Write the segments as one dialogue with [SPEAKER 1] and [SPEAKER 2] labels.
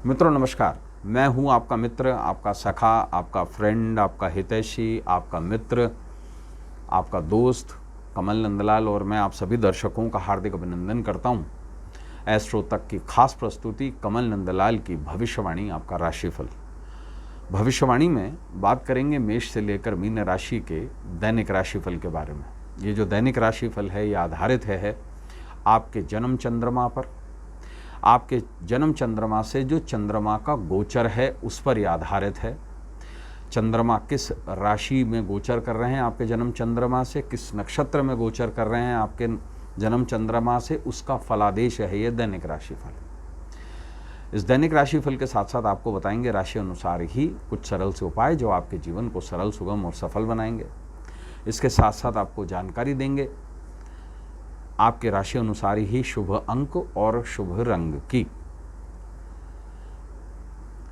[SPEAKER 1] मित्रों नमस्कार। मैं हूं आपका मित्र, आपका सखा, आपका फ्रेंड, आपका हितैषी, आपका मित्र, आपका दोस्त कमल नंदलाल, और मैं आप सभी दर्शकों का हार्दिक अभिनंदन करता हूं। एस्ट्रो तक की खास प्रस्तुति कमल नंदलाल की भविष्यवाणी, आपका राशिफल। भविष्यवाणी में बात करेंगे मेष से लेकर मीन राशि के दैनिक राशिफल के बारे में। ये जो दैनिक राशिफल है ये आधारित है आपके जन्म चंद्रमा पर। आपके जन्म चंद्रमा से जो चंद्रमा का गोचर है उस पर यह आधारित है। चंद्रमा किस राशि में गोचर कर रहे हैं आपके जन्म चंद्रमा से, किस नक्षत्र में गोचर कर रहे हैं आपके जन्म चंद्रमा से, उसका फलादेश है ये दैनिक राशिफल। इस दैनिक राशिफल के साथ साथ आपको बताएंगे राशि अनुसार ही कुछ सरल से उपाय जो आपके जीवन को सरल, सुगम और सफल बनाएंगे। इसके साथ साथ आपको जानकारी देंगे आपके राशि अनुसार ही शुभ अंक और शुभ रंग की।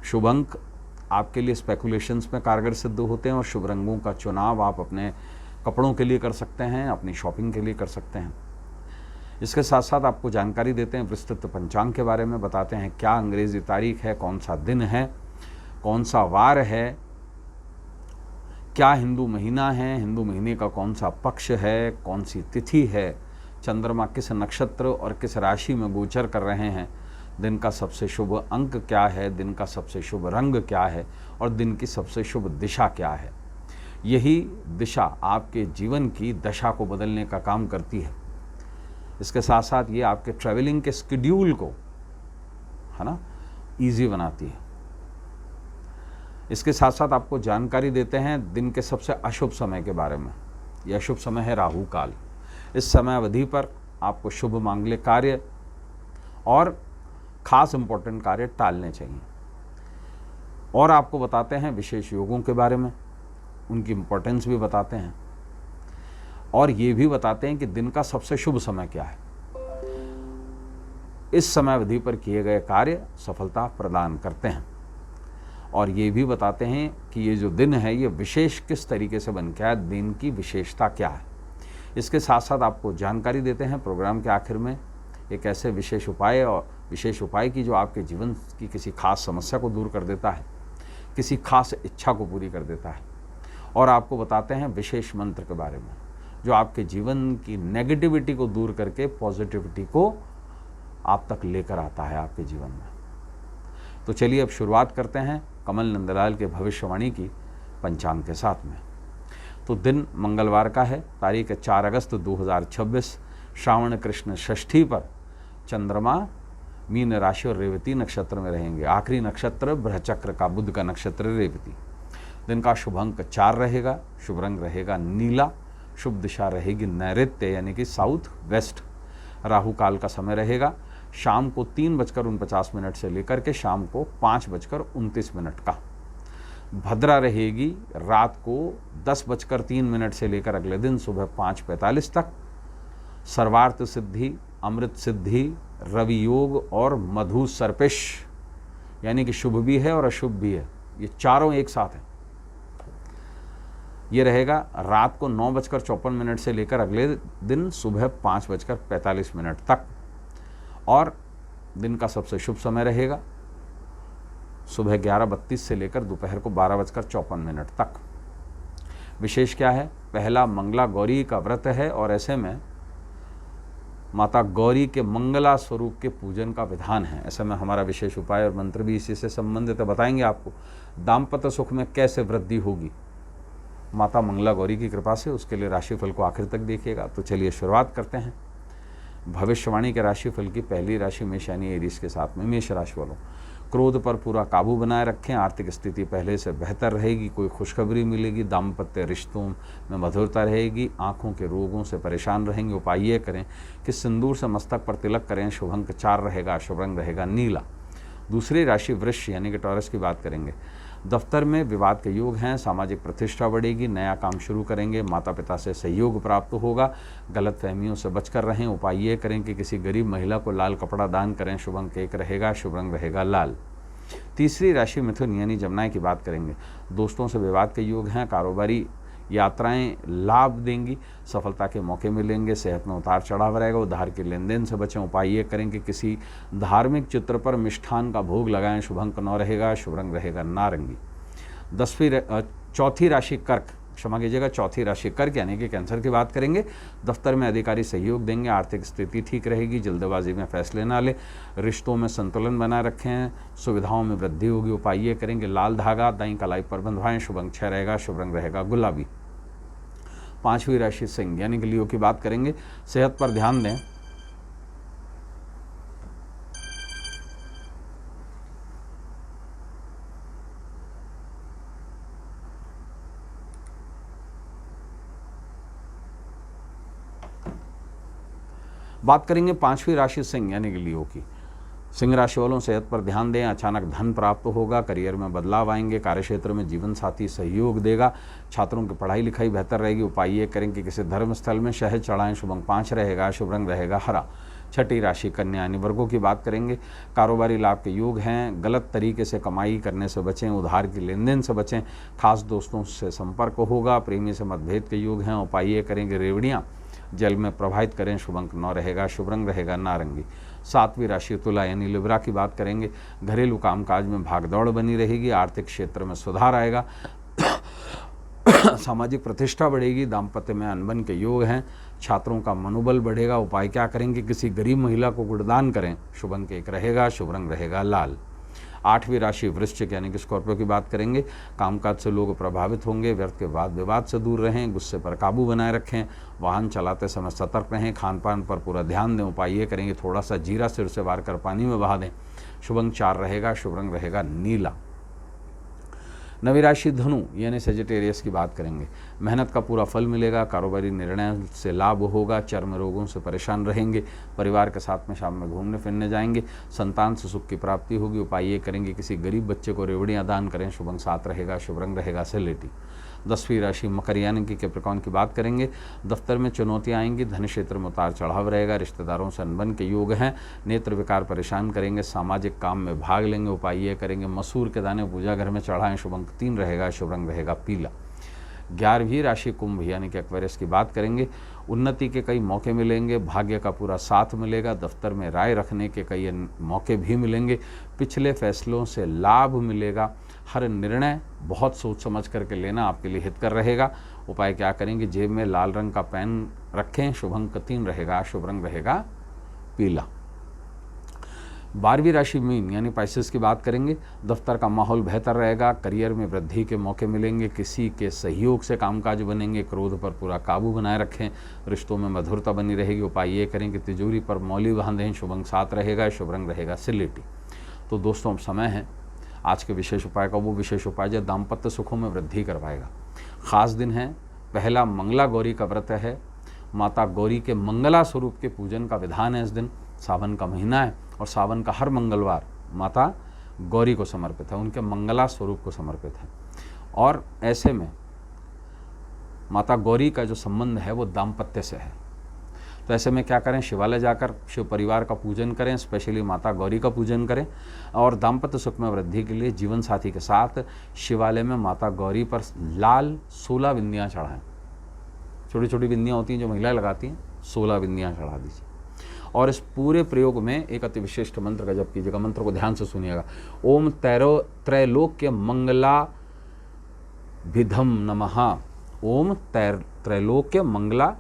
[SPEAKER 1] शुभ अंक आपके लिए स्पेकुलेशंस में कारगर सिद्ध होते हैं और शुभ रंगों का चुनाव आप अपने कपड़ों के लिए कर सकते हैं, अपनी शॉपिंग के लिए कर सकते हैं। इसके साथ साथ आपको जानकारी देते हैं विस्तृत पंचांग के बारे में, बताते हैं क्या अंग्रेजी तारीख है, कौन सा दिन है, कौन सा वार है, क्या हिंदू महीना है, हिंदू महीने का कौन सा पक्ष है, कौन सी तिथि है, चंद्रमा किस नक्षत्र और किस राशि में गोचर कर रहे हैं, दिन का सबसे शुभ अंक क्या है, दिन का सबसे शुभ रंग क्या है और दिन की सबसे शुभ दिशा क्या है। यही दिशा आपके जीवन की दशा को बदलने का काम करती है। इसके साथ साथ ये आपके ट्रैवलिंग के स्केड्यूल को, है ना, ईजी बनाती है। इसके साथ साथ आपको जानकारी देते हैं दिन के सबसे अशुभ समय के बारे में। यह अशुभ समय है राहु काल। इस समय अवधि पर आपको शुभ मांगलिक कार्य और खास इंपॉर्टेंट कार्य टालने चाहिए। और आपको बताते हैं विशेष योगों के बारे में, उनकी इंपॉर्टेंस भी बताते हैं और ये भी बताते हैं कि दिन का सबसे शुभ समय क्या है। इस समय अवधि पर किए गए कार्य सफलता प्रदान करते हैं और ये भी बताते हैं कि ये जो दिन है ये विशेष किस तरीके से बन गया है, दिन की विशेषता क्या है। इसके साथ साथ आपको जानकारी देते हैं प्रोग्राम के आखिर में एक ऐसे विशेष उपाय और विशेष उपाय की जो आपके जीवन की किसी खास समस्या को दूर कर देता है, किसी खास इच्छा को पूरी कर देता है। और आपको बताते हैं विशेष मंत्र के बारे में जो आपके जीवन की नेगेटिविटी को दूर करके पॉजिटिविटी को आप तक लेकर आता है आपके जीवन में। तो चलिए अब शुरुआत करते हैं कमल नंदलाल के भविष्यवाणी की पंचांग के साथ में। तो दिन मंगलवार का है, तारीख है 4 अगस्त 2026, श्रावण कृष्ण षष्ठी पर चंद्रमा मीन राशि और रेवती नक्षत्र में रहेंगे। आखिरी नक्षत्र बृहचक्र का बुध का नक्षत्र रेवती। दिन का शुभ अंक 4 रहेगा, शुभ रंग रहेगा नीला, शुभ दिशा रहेगी नैऋत्य यानी कि साउथ वेस्ट। राहु काल का समय रहेगा शाम को 3:49 से लेकर के शाम को 5:29 का। भद्रा रहेगी रात को 10:03 से लेकर अगले दिन सुबह 5:45 तक। सर्वार्थ सिद्धि, अमृत सिद्धि, रवि योग और मधु सर्पिश यानी कि शुभ भी है और अशुभ भी है, ये चारों एक साथ हैं। ये रहेगा रात को 9:54 से लेकर अगले दिन सुबह 5:45 तक। और दिन का सबसे शुभ समय रहेगा सुबह 11:32 से लेकर दोपहर को 12:54 तक। विशेष क्या है, पहला मंगला गौरी का व्रत है और ऐसे में माता गौरी के मंगला स्वरूप के पूजन का विधान है। ऐसे में हमारा विशेष उपाय और मंत्र भी इसी से संबंधित है। बताएंगे आपको दाम्पत्य सुख में कैसे वृद्धि होगी माता मंगला गौरी की कृपा से। उसके लिए राशिफल को आखिर तक देखिएगा। तो चलिए शुरुआत करते हैं भविष्यवाणी के राशिफल की। पहली राशि मेष यानी एरीज के साथ में। मेष राशि वालों, क्रोध पर पूरा काबू बनाए रखें। आर्थिक स्थिति पहले से बेहतर रहेगी, कोई खुशखबरी मिलेगी, दाम्पत्य रिश्तों में मधुरता रहेगी। आंखों के रोगों से परेशान रहेंगे। उपाय ये करें कि सिंदूर से मस्तक पर तिलक करें। शुभ अंक 4 रहेगा, शुभ रंग रहेगा नीला। दूसरी राशि वृष यानी कि टॉरस की बात करेंगे। दफ्तर में विवाद के योग हैं, सामाजिक प्रतिष्ठा बढ़ेगी, नया काम शुरू करेंगे, माता पिता से सहयोग प्राप्त होगा। गलत फहमियों से बचकर रहें। उपाय ये करें कि किसी गरीब महिला को लाल कपड़ा दान करें। शुभ अंक 1 रहेगा, शुभ रंग रहेगा लाल। तीसरी राशि मिथुन यानी जमुना की बात करेंगे। दोस्तों से विवाद के योग हैं, कारोबारी यात्राएं लाभ देंगी, सफलता के मौके मिलेंगे, सेहत में उतार चढ़ाव रहेगा, उधार के लेन देन से बचें। उपाय ये करें कि किसी धार्मिक चित्र पर मिष्ठान का भोग लगाएं, शुभ अंक 9 रहेगा, शुभ रंग रहेगा नारंगी। चौथी राशि कर्क, क्षमा कीजिएगा, चौथी राशि कर्क यानी कि कैंसर की बात करेंगे। दफ्तर में अधिकारी सहयोग देंगे, आर्थिक स्थिति ठीक रहेगी, जल्दबाजी में फैसले ना लें, रिश्तों में संतुलन बनाए रखें, सुविधाओं में वृद्धि होगी। उपाय ये करेंगे लाल धागा दाईं कलाई पर बंधवाएं, शुभ अंक 6 रहेगा, शुभ रंग रहेगा गुलाबी। पांचवी राशि सिंह यानी कि लियो की बात करेंगे। सेहत पर ध्यान दें, बात करेंगे पांचवी राशि सिंह यानी कि लियो की। सिंह राशि वालों सेहत पर ध्यान दें, अचानक धन प्राप्त होगा, करियर में बदलाव आएंगे, कार्यक्षेत्र में जीवन साथी सहयोग देगा, छात्रों की पढ़ाई लिखाई बेहतर रहेगी। उपाय ये करें कि किसी धर्म स्थल में शहद चढ़ाएं, शुभ अंक 5 रहेगा, शुभ रंग रहेगा हरा। छठी राशि कन्या यानी वर्गों की बात करेंगे। कारोबारी लाभ के योग हैं, गलत तरीके से कमाई करने से बचें, उधार की लेन देन से बचें, खास दोस्तों से संपर्क होगा, प्रेमी से मतभेद के योग हैं। उपाय ये करेंगे रेवड़ियाँ जल में प्रवाहित करें, शुभ अंक 9 रहेगा, शुभ रंग रहेगा नारंगी। सातवीं राशि तुला यानी लिब्रा की बात करेंगे। घरेलू कामकाज में भागदौड़ बनी रहेगी, आर्थिक क्षेत्र में सुधार आएगा, सामाजिक प्रतिष्ठा बढ़ेगी, दाम्पत्य में अनबन के योग हैं, छात्रों का मनोबल बढ़ेगा। उपाय क्या करेंगे, किसी गरीब महिला को गुणदान करें, शुभ अंक 1 रहेगा, शुभ रंग रहेगा लाल। आठवीं राशि वृश्चिक यानी कि स्कॉर्पियो की बात करेंगे। कामकाज से लोग प्रभावित होंगे, व्यर्थ के वाद विवाद से दूर रहें, गुस्से पर काबू बनाए रखें, वाहन चलाते समय सतर्क रहें, खान पान पर पूरा ध्यान दें। उपाय ये करेंगे थोड़ा सा जीरा सिर से वार कर पानी में बहा दें, शुभ अंक 4 रहेगा, शुभ रंग रहेगा नीला। नवी राशि धनु यानी सेजिटेरियस की बात करेंगे। मेहनत का पूरा फल मिलेगा, कारोबारी निर्णय से लाभ होगा, चर्म रोगों से परेशान रहेंगे, परिवार के साथ में शाम में घूमने फिरने जाएंगे, संतान से सुख की प्राप्ति होगी। उपाय ये करेंगे किसी गरीब बच्चे को रेवड़ियाँ दान करें, शुभ अंक 7 रहेगा, शुभ रंग रहेगा सिलेटी। 10वीं राशि मकर यानी कि कैप्रिकॉर्न की बात करेंगे। दफ्तर में चुनौतियां आएंगी, धन क्षेत्र में उतार चढ़ाव रहेगा, रिश्तेदारों से अनबन के योग हैं, नेत्र विकार परेशान करेंगे, सामाजिक काम में भाग लेंगे। उपाय ये करेंगे मसूर के दाने पूजा घर में चढ़ाएं, शुभ अंक 3 रहेगा, शुभ रंग रहेगा पीला। 11वीं राशि कुंभ यानी कि एक्वेरियस की बात करेंगे। उन्नति के कई मौके मिलेंगे, भाग्य का पूरा साथ मिलेगा, दफ्तर में राय रखने के कई मौके भी मिलेंगे, पिछले फैसलों से लाभ मिलेगा, हर निर्णय बहुत सोच समझ करके लेना आपके लिए हितकर रहेगा। उपाय क्या करेंगे, जेब में लाल रंग का पेन रखें, शुभ अंक 3 रहेगा, शुभ रंग रहेगा पीला। 12वीं राशि मीन यानी पाइसेस की बात करेंगे। दफ्तर का माहौल बेहतर रहेगा, करियर में वृद्धि के मौके मिलेंगे, किसी के सहयोग से कामकाज बनेंगे, क्रोध पर पूरा काबू बनाए रखें, रिश्तों में मधुरता बनी रहेगी। उपाय ये करें कि तिजोरी पर मौली बांधें, शुभ अंक 7 रहेगा, शुभ रंग रहेगा सिलेटी। तो दोस्तों अब समय है आज के विशेष उपाय का, वो विशेष उपाय जो दाम्पत्य सुखों में वृद्धि करवाएगा। खास दिन है, पहला मंगला गौरी का व्रत है, माता गौरी के मंगला स्वरूप के पूजन का विधान है। इस दिन सावन का महीना है और सावन का हर मंगलवार माता गौरी को समर्पित है, उनके मंगला स्वरूप को समर्पित है। और ऐसे में माता गौरी का जो संबंध है वो दाम्पत्य से है। तो ऐसे में क्या करें, शिवालय जाकर शिव परिवार का पूजन करें, स्पेशली माता गौरी का पूजन करें, और दाम्पत्य सुख में वृद्धि के लिए जीवन साथी के साथ शिवालय में माता गौरी पर लाल 16 बिंदियाँ चढ़ाएं। छोटी छोटी बिंदियाँ होती हैं जो महिलाएं लगाती हैं, 16 बिंदियाँ चढ़ा दीजिए। और इस पूरे प्रयोग में एक अति विशिष्ट मंत्र का जप कीजिएगा। मंत्र को ध्यान से सुनिएगा। ओम त्रैलोक्य मंगला विधम नमः। ओम त्रैलोक्य मंगला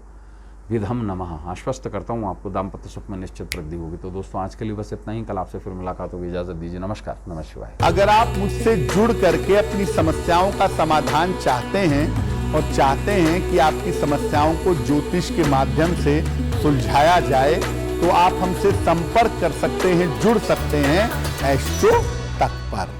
[SPEAKER 1] विधम नमः। आश्वस्त करता हूँ आपको दाम्पत्य सुख में निश्चित वृद्धि होगी। तो दोस्तों आज के लिए बस इतना ही, कल आपसे फिर मुलाकात होगी। इजाजत दीजिए, नमस्कार, नमः शिवाय।
[SPEAKER 2] अगर आप मुझसे जुड़ करके अपनी समस्याओं का समाधान चाहते हैं और चाहते हैं कि आपकी समस्याओं को ज्योतिष के माध्यम से सुलझाया जाए, तो आप हमसे संपर्क कर सकते हैं, जुड़ सकते हैं एस्ट्रो तक पर।